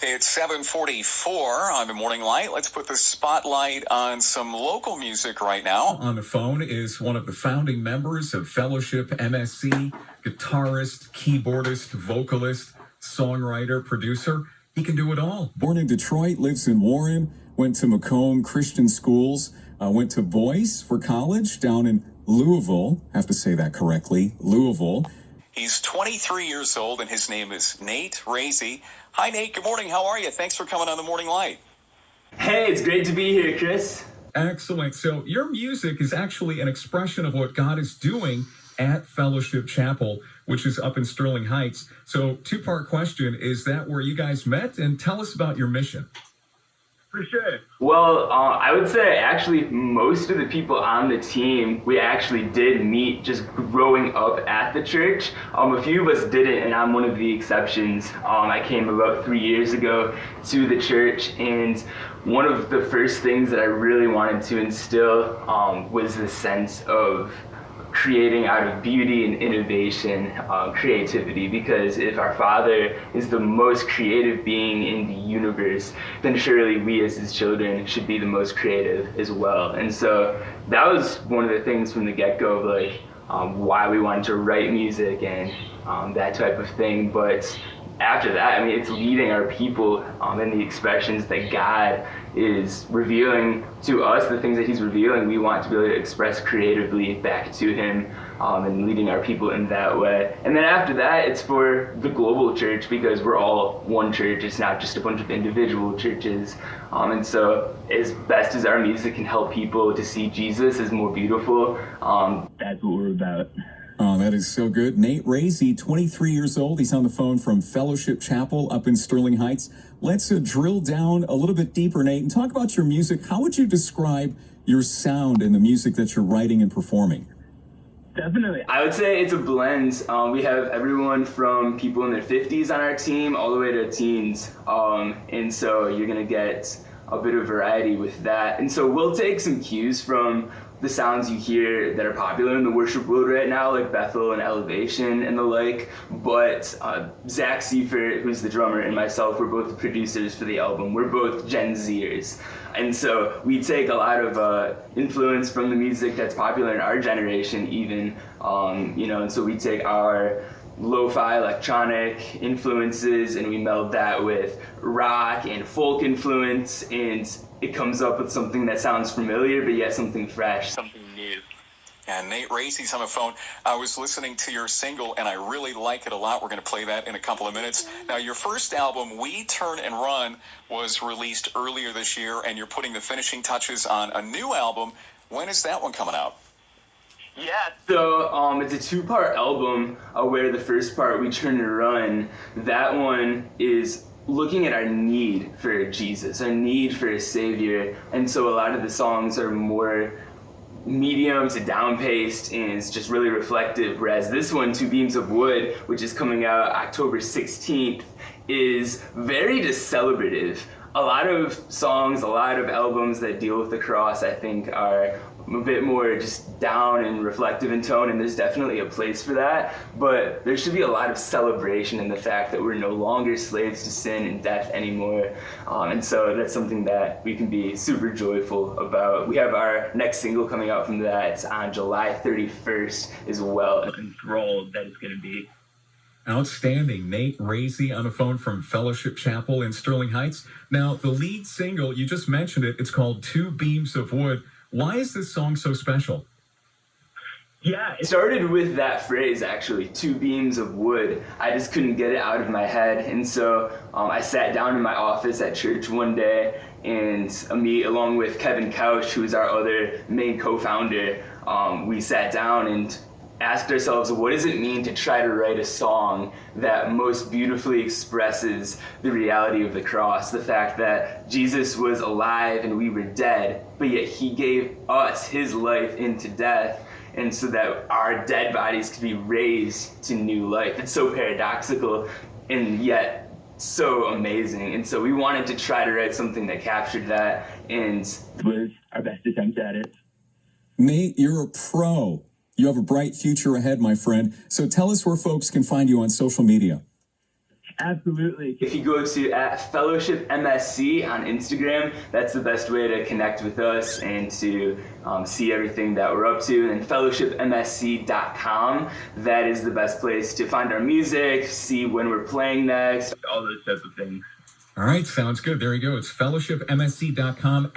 It's 7:44 on the Morning Light. Let's put the spotlight on some local music right now. On the phone is one of the founding members of Fellowship MSC, guitarist, keyboardist, vocalist, songwriter, producer. He can do it all. Born in Detroit, lives in Warren, went to Macomb Christian schools, went to Boyce for college down in Louisville. I have to say that correctly, Louisville. He's 23 years old, and his name is Nate Raese. Hi, Nate. Good morning. How are you? Thanks for coming on the Morning Light. Hey, it's great to be here, Chris. Excellent. So your music is actually an expression of what God is doing at Fellowship Chapel, which is up in Sterling Heights. So two-part question, is that where you guys met? And tell us about your mission. For sure. Well, I would say actually most of the people on the team, we actually did meet just growing up at the church. A few of us didn't, and I'm one of the exceptions. I came about 3 years ago to the church, and one of the first things that I really wanted to instill was the sense of creating out of beauty and innovation, creativity, because if our Father is the most creative being in the universe, then surely we as his children should be the most creative as well. And so that was one of the things from the get-go of why we wanted to write music and that type of thing. But after that, I mean, it's leading our people in the expressions that God is revealing to us, the things that he's revealing, we want to be able to express creatively back to him, and leading our people in that way. And then after that, it's for the global church, because we're all one church. It's not just a bunch of individual churches. And so as best as our music can help people to see Jesus as more beautiful, that's what we're about. Oh, that is so good. Nate Raese, 23 years old. He's on the phone from Fellowship Chapel up in Sterling Heights. Let's drill down a little bit deeper, Nate, and talk about your music. How would you describe your sound and the music that you're writing and performing? Definitely. I would say it's a blend. We have everyone from people in their 50s on our team all the way to teens. And so you're going to get a bit of variety with that. And so we'll take some cues from the sounds you hear that are popular in the worship world right now, like Bethel and Elevation and the like. But Zach Siefert, who's the drummer, and myself, we're both the producers for the album. We're both Gen Zers. And so we take a lot of influence from the music that's popular in our generation even, and so we take our lo-fi electronic influences and we meld that with rock and folk influence, and it comes up with something that sounds familiar, but yet something fresh, something new. And Nate Raese's on the phone. I was listening to your single, and I really like it a lot. We're going to play that in a couple of minutes. Now, your first album, We Turn and Run, was released earlier this year, and you're putting the finishing touches on a new album. When is that one coming out? Yeah, so it's a two-part album where the first part, We Turn and Run, that one is looking at our need for Jesus, our need for a Savior. And so a lot of the songs are more medium to down-paced and it's just really reflective, whereas this one, Two Beams of Wood, which is coming out October 16th, is very just celebrative. A lot of songs, a lot of albums that deal with the cross, I think, are a bit more just down and reflective in tone, and there's definitely a place for that, but there should be a lot of celebration in the fact that we're no longer slaves to sin and death anymore, and so that's something that we can be super joyful about. We have our next single coming out from that on July 31st as well. I'm enthralled that it's going to be. Outstanding. Nate Raese on the phone from Fellowship Chapel in Sterling Heights. Now, the lead single, you just mentioned it, it's called Two Beams of Wood. Why is this song so special? Yeah, it started with that phrase, actually, two beams of wood. I just couldn't get it out of my head. And so I sat down in my office at church one day, and me, along with Kevin Couch, who's our other main co-founder, we sat down and asked ourselves, what does it mean to try to write a song that most beautifully expresses the reality of the cross, the fact that Jesus was alive and we were dead, but yet he gave us his life into death, and so that our dead bodies could be raised to new life. It's so paradoxical and yet so amazing. And so we wanted to try to write something that captured that, and it was our best attempt at it. Nate, you're a pro. You have a bright future ahead, my friend. So tell us where folks can find you on social media. Absolutely. If you go to @Fellowship MSC on Instagram, that's the best way to connect with us and to see everything that we're up to. And fellowshipmsc.com, that is the best place to find our music, see when we're playing next, all those types of things. All right, sounds good. There you go. It's fellowshipmsc.com,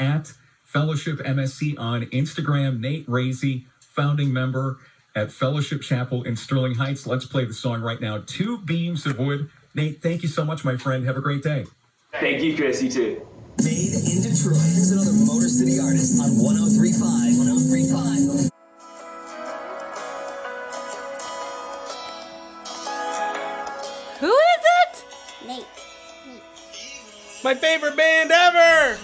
@Fellowship MSC on Instagram. Nate Raese, founding member at Fellowship Chapel in Sterling Heights. Let's play the song right now, Two Beams of Wood. Nate, thank you so much, my friend. Have a great day. Thank you, Chris. You too. Made in Detroit. Here's another Motor City artist on 103.5. 103.5. Who is it? Nate. My favorite band ever!